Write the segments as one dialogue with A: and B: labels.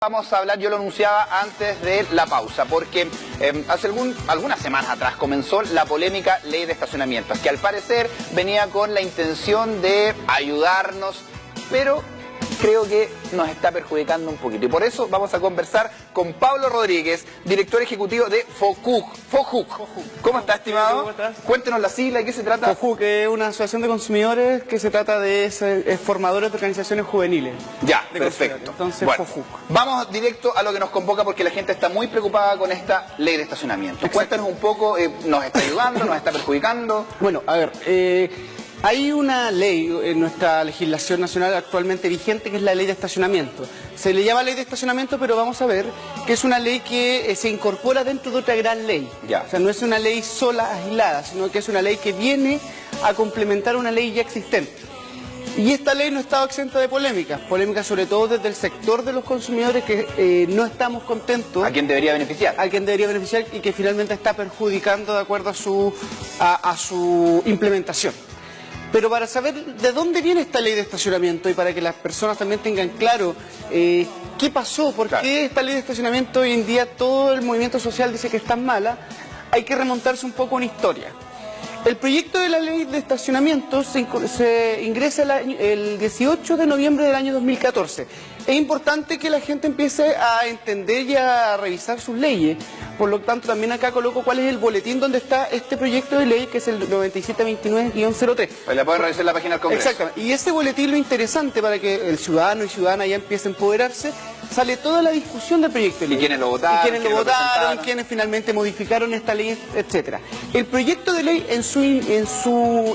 A: Vamos a hablar, yo lo anunciaba antes de la pausa, porque hace algunas semanas atrás comenzó la polémica ley de estacionamientos, que al parecer venía con la intención de ayudarnos, pero creo que nos está perjudicando un poquito. Y por eso vamos a conversar con Pablo Rodríguez, director ejecutivo de FOJUC. ¿Cómo está, estimado?
B: ¿Cómo estás?
A: Cuéntenos la sigla, ¿de qué se trata?
B: FOJUC es una asociación de consumidores que se trata de formadores de organizaciones juveniles.
A: Ya, perfecto.
B: Entonces,
A: bueno,
B: FOJUC.
A: vamos directo a lo que nos convoca porque la gente está muy preocupada con esta ley de estacionamiento. Cuéntanos un poco, ¿nos está ayudando, nos está perjudicando?
B: Bueno, a ver, hay una ley en nuestra legislación nacional actualmente vigente que es la ley de estacionamiento. Se le llama ley de estacionamiento, pero vamos a ver que es una ley que se incorpora dentro de otra gran ley.
A: Ya.
B: O sea, no es una ley sola, aislada, sino que es una ley que viene a complementar una ley ya existente. Y esta ley no estaba exenta de polémicas sobre todo desde el sector de los consumidores que no estamos contentos.
A: ¿A quién debería beneficiar?
B: A quien debería beneficiar y que finalmente está perjudicando de acuerdo a su implementación. Pero para saber de dónde viene esta ley de estacionamiento y para que las personas también tengan claro qué pasó, por qué esta ley de estacionamiento hoy en día todo el movimiento social dice que es tan mala, hay que remontarse un poco a una historia. El proyecto de la ley de estacionamiento se ingresa el 18 de noviembre del año 2014. Es importante que la gente empiece a entender y a revisar sus leyes. Por lo tanto, también acá coloco cuál es el boletín donde está este proyecto de ley, que es el 9729-03.
A: Pues la pueden revisar en la página del Congreso.
B: Exactamente. Y ese boletín, lo interesante para que el ciudadano y ciudadana ya empiece a empoderarse, sale toda la discusión del proyecto de ley.
A: ¿Y quiénes lo votaron?
B: Quiénes finalmente modificaron esta ley, etcétera. El proyecto de ley en su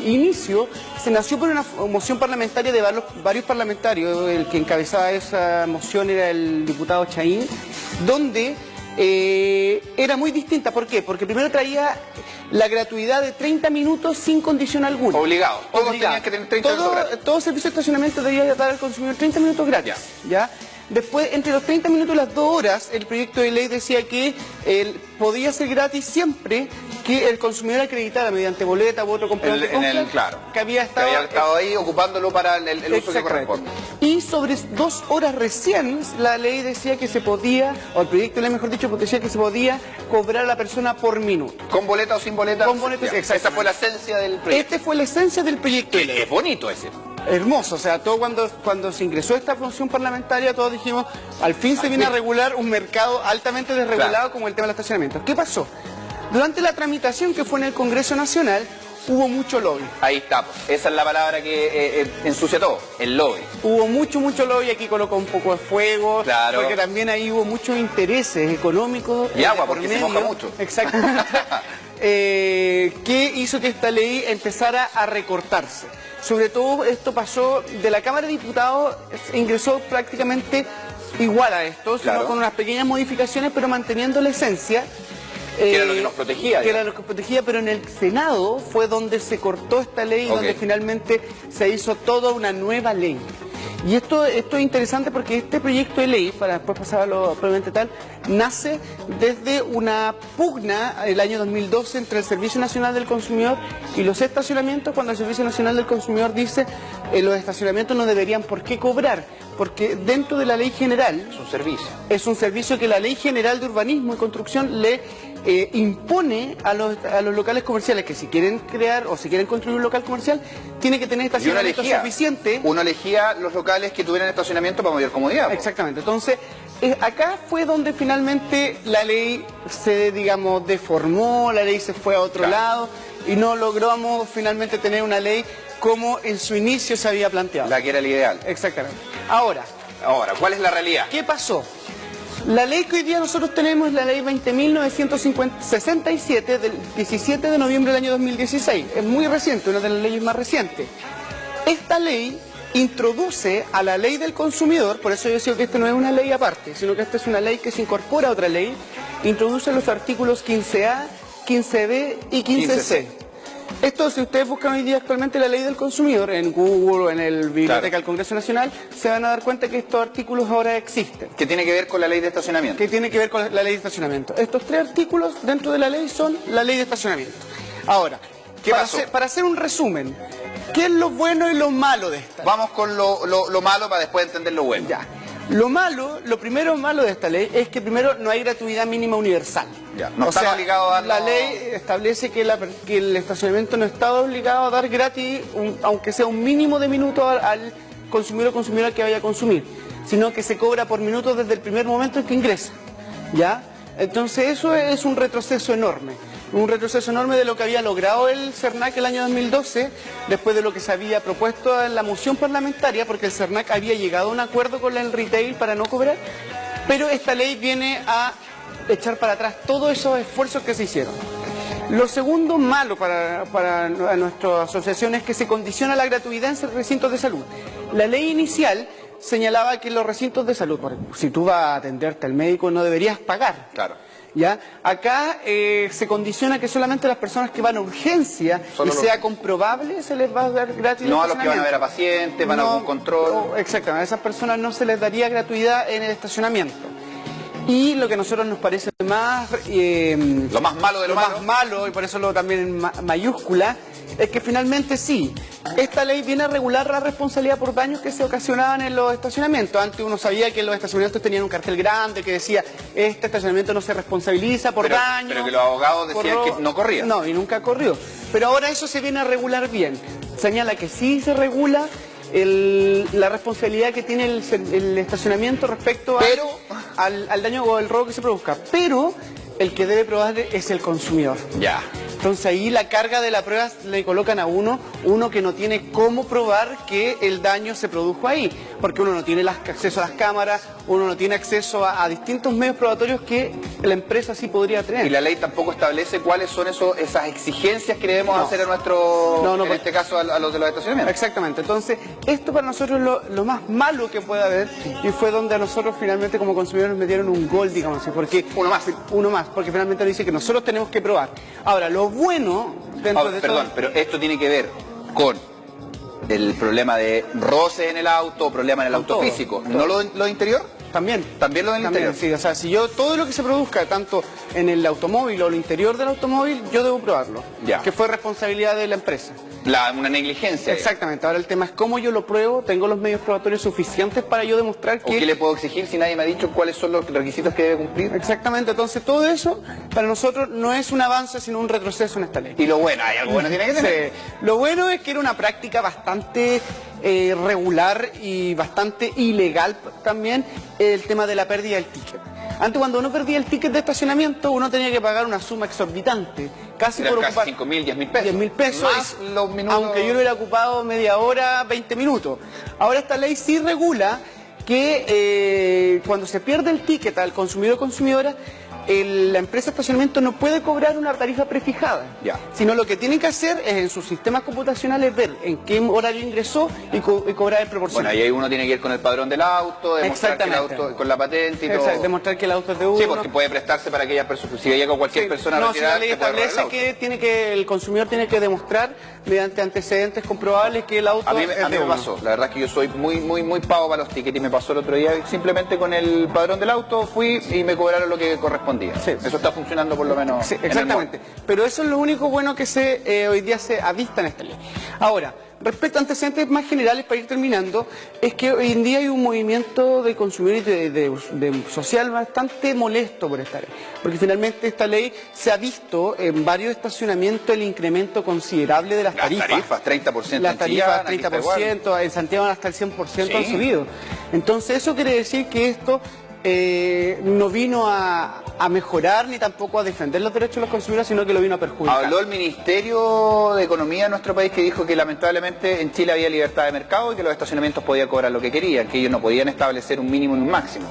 B: inicio se nació por una moción parlamentaria de varios parlamentarios. El que encabezaba esa moción era el diputado Chaín, donde era muy distinta. ¿Por qué? Porque primero traía la gratuidad de 30 minutos sin condición alguna.
A: Obligado. Todos tenían que tener 30 minutos gratis.
B: Todo servicio de estacionamiento debía dar al consumidor 30 minutos gratis. ¿Ya? Después, entre los 30 minutos y las 2 horas, el proyecto de ley decía que podía ser gratis siempre que el consumidor acreditara mediante boleta u otro comprobante de compra
A: claro,
B: que había estado
A: ahí ocupándolo para el uso que corresponde.
B: Y sobre 2 horas recién, la ley decía que se podía, o el proyecto de ley mejor dicho, decía que se podía cobrar a la persona por minuto.
A: ¿Con boleta o sin boleta?
B: Con boleta,
A: esa fue la esencia del proyecto.
B: Esta fue la esencia del proyecto de ley.
A: Es bonito ese.
B: Hermoso, o sea, todo cuando se ingresó esta función parlamentaria, todos dijimos, al fin se viene a regular un mercado altamente desregulado como el tema del estacionamiento. ¿Qué pasó? Durante la tramitación que fue en el Congreso Nacional, hubo mucho lobby.
A: Ahí está, esa es la palabra que ensucia todo, el lobby.
B: Hubo mucho lobby, aquí colocó un poco de fuego,
A: claro,
B: porque también ahí hubo muchos intereses económicos.
A: Y agua, porque se moja mucho.
B: Exactamente. Que hizo que esta ley empezara a recortarse. Sobre todo esto pasó de la Cámara de Diputados, ingresó prácticamente igual a esto, sino con unas pequeñas modificaciones, pero manteniendo la esencia.
A: Que era lo que nos protegía.
B: Que era lo que protegía, pero en el Senado fue donde se cortó esta ley y donde finalmente se hizo toda una nueva ley. Y esto es interesante porque este proyecto de ley, para después pasar a lo probablemente tal, nace desde una pugna el año 2012 entre el Servicio Nacional del Consumidor y los estacionamientos, cuando el Servicio Nacional del Consumidor dice los estacionamientos no deberían por qué cobrar, porque dentro de la ley general
A: es un servicio.
B: Es un servicio que la Ley General de Urbanismo y Construcción le impone a los locales comerciales que si quieren crear o si quieren construir un local comercial, tiene que tener estacionamiento suficiente.
A: Uno elegía los locales que tuvieran estacionamiento para mayor comodidad.
B: Exactamente. Entonces, acá fue donde finalmente la ley se, digamos, deformó, la ley se fue a otro lado y no logramos finalmente tener una ley como en su inicio se había planteado.
A: La que era el ideal.
B: Exactamente. Ahora,
A: ¿cuál es la realidad?
B: ¿Qué pasó? La ley que hoy día nosotros tenemos es la ley 20.967 del 17 de noviembre del año 2016. Es muy reciente, una de las leyes más recientes. Esta ley introduce a la ley del consumidor, por eso yo decía que esta no es una ley aparte, sino que esta es una ley que se incorpora a otra ley, introduce los artículos 15A, 15B y 15C. Esto, si ustedes buscan hoy día actualmente la ley del consumidor en Google o en el Biblioteca del Congreso Nacional, se van a dar cuenta que estos artículos ahora existen.
A: ¿Qué tiene que ver con la ley de estacionamiento?
B: Que tiene que ver con la ley de estacionamiento. Estos 3 artículos dentro de la ley son la ley de estacionamiento. Ahora, para hacer un resumen, ¿qué es lo bueno y lo malo de esta?
A: Vamos con lo malo para después entender lo bueno.
B: Ya. Lo primero malo de esta ley es que primero no hay gratuidad mínima universal.
A: Ya, no están obligados a darlo.
B: La ley establece que el estacionamiento no está obligado a dar gratis, aunque sea un mínimo de minutos al consumidor o consumidora que vaya a consumir, sino que se cobra por minutos desde el primer momento en que ingresa. ¿Ya? Entonces eso es un retroceso enorme. Un retroceso enorme de lo que había logrado el CERNAC el año 2012, después de lo que se había propuesto en la moción parlamentaria, porque el CERNAC había llegado a un acuerdo con el retail para no cobrar, pero esta ley viene a echar para atrás todos esos esfuerzos que se hicieron. Lo segundo malo para nuestra asociación es que se condiciona la gratuidad en recintos de salud. La ley inicial señalaba que los recintos de salud, si tú vas a atenderte al médico, no deberías pagar.
A: Claro.
B: ¿Ya? Acá se condiciona que solamente las personas que van a urgencia y sea comprobable se les va a dar gratis.
A: No a los que van a ver a pacientes, van a algún control.
B: Exactamente, a esas personas no se les daría gratuidad en el estacionamiento. Y lo que a nosotros nos parece más...
A: lo más malo de lo malo.
B: Más malo, y por eso lo también en mayúscula, es que finalmente sí, esta ley viene a regular la responsabilidad por daños que se ocasionaban en los estacionamientos. Antes uno sabía que los estacionamientos tenían un cartel grande que decía, este estacionamiento no se responsabiliza por daños.
A: Pero que los abogados decían que no corría.
B: No, y nunca corrió. Pero ahora eso se viene a regular bien. Señala que sí se regula la responsabilidad que tiene el estacionamiento respecto al daño o el robo que se produzca. Pero el que debe probar es el consumidor.
A: Ya.
B: Entonces ahí la carga de la prueba le colocan a uno que no tiene cómo probar que el daño se produjo ahí, porque uno no tiene acceso a las cámaras, uno no tiene acceso a distintos medios probatorios que la empresa sí podría tener.
A: Y la ley tampoco establece cuáles son esas exigencias que debemos hacer a en este caso a los de los estacionamientos.
B: Exactamente, entonces esto para nosotros es lo más malo que puede haber, y fue donde a nosotros finalmente como consumidores nos metieron un gol, digamos así, porque uno más, porque finalmente dice que nosotros tenemos que probar. Ahora, lo bueno dentro de
A: perdón,
B: todo...
A: pero esto tiene que ver con el problema de roces en el auto, problema en el auto físico, ¿no lo interior?
B: También
A: lo del interior.
B: Sí, o sea, si yo todo lo que se produzca, tanto en el automóvil o el interior del automóvil, yo debo probarlo.
A: Ya.
B: Que fue responsabilidad de la empresa.
A: Una negligencia.
B: Exactamente. Ahora el tema es cómo yo lo pruebo, tengo los medios probatorios suficientes para yo demostrar que...
A: ¿O qué le puedo exigir si nadie me ha dicho cuáles son los requisitos que debe cumplir?
B: Exactamente. Entonces todo eso para nosotros no es un avance, sino un retroceso en esta ley.
A: Y lo bueno, hay algo bueno tiene que tener.
B: Sí. Lo bueno es que era una práctica bastante regular y bastante ilegal también el tema de la pérdida del ticket. Antes, cuando uno perdía el ticket de estacionamiento, uno tenía que pagar una suma exorbitante, casi por ocupar
A: 5.000, 10.000 pesos.
B: 10.000 pesos,
A: más los minutos...
B: aunque yo lo hubiera ocupado media hora, 20 minutos. Ahora esta ley sí regula que cuando se pierde el ticket al consumidor o consumidora, la empresa de estacionamiento no puede cobrar una tarifa prefijada, sino lo que tienen que hacer es en sus sistemas computacionales ver en qué horario ingresó y cobrar en proporción.
A: Bueno, y ahí uno tiene que ir con el padrón del auto, demostrar que el auto, con la patente y todo.
B: Demostrar que el auto es de uno.
A: Sí, porque puede prestarse para aquellas personas, si llega cualquier persona a retirar,
B: la ley establece que el consumidor tiene que demostrar mediante antecedentes comprobables que el auto
A: a mí me pasó, la verdad es que yo soy muy pavo para los tickets y me pasó el otro día, simplemente con el padrón del auto fui y me cobraron lo que correspondía. Sí. Eso está funcionando por lo menos.
B: Sí, exactamente. Pero eso es lo único bueno que hoy día se avista en esta ley. Ahora, respecto a antecedentes más generales, para ir terminando, es que hoy en día hay un movimiento de consumidores de social bastante molesto por esta ley. Porque finalmente esta ley se ha visto en varios estacionamientos el incremento considerable de las tarifas.
A: Las tarifas, 30%.
B: Las tarifas, 30%, en Santiago hasta el 100% han subido. Entonces eso quiere decir que esto no vino a mejorar ni tampoco a defender los derechos de los consumidores, sino que lo vino a perjudicar.
A: Habló el Ministerio de Economía de nuestro país, que dijo que lamentablemente en Chile había libertad de mercado y que los estacionamientos podían cobrar lo que querían, que ellos no podían establecer un mínimo y un máximo.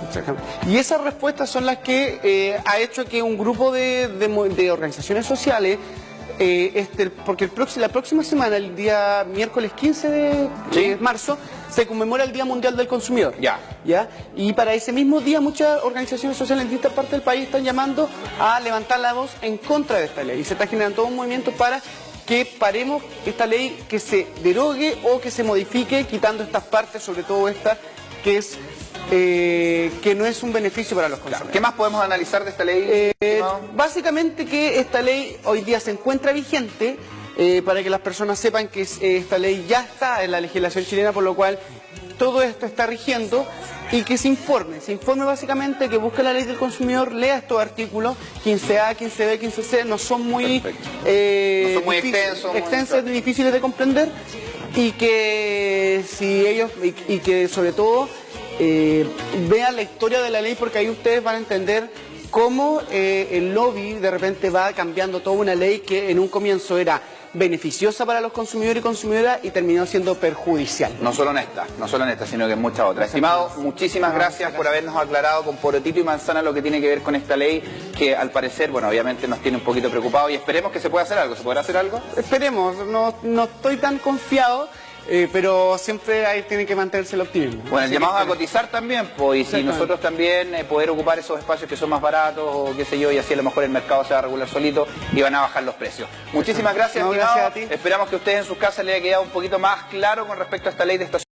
B: Y esas respuestas son las que ha hecho que un grupo de organizaciones sociales, porque la próxima semana, el día miércoles 15 de marzo, se conmemora el Día Mundial del Consumidor. ¿Ya? Y para ese mismo día muchas organizaciones sociales en distintas partes del país están llamando a levantar la voz en contra de esta ley. Y se está generando todo un movimiento para que paremos esta ley, que se derogue o que se modifique, quitando estas partes, sobre todo esta, que es que no es un beneficio para los consumidores.
A: ¿Qué más podemos analizar de esta ley?
B: Básicamente que esta ley hoy día se encuentra vigente, para que las personas sepan que esta ley ya está en la legislación chilena, por lo cual todo esto está rigiendo y que se informe básicamente, que busque la ley del consumidor, lea estos artículos, 15A, 15B, 15C, no son muy, extensos y difíciles de comprender, y que si ellos, y que sobre todo vean la historia de la ley, porque ahí ustedes van a entender cómo el lobby de repente va cambiando toda una ley que en un comienzo era beneficiosa para los consumidores y consumidoras y terminó siendo perjudicial.
A: No solo en esta, sino que en muchas otras. Estimado, muchísimas gracias por habernos aclarado con porotito y manzana lo que tiene que ver con esta ley, que al parecer, bueno, obviamente nos tiene un poquito preocupados, y esperemos que se pueda hacer algo. ¿Se podrá hacer algo?
B: Esperemos, no estoy tan confiado. Pero siempre ahí tiene que mantenerse el optimismo.
A: Bueno, el llamado a cotizar también, pues, y si nosotros también poder ocupar esos espacios que son más baratos o qué sé yo, y así a lo mejor el mercado se va a regular solito y van a bajar los precios. Muchísimas gracias,
B: gracias a ti.
A: Esperamos que a ustedes en sus casas les haya quedado un poquito más claro con respecto a esta ley de estacionamiento.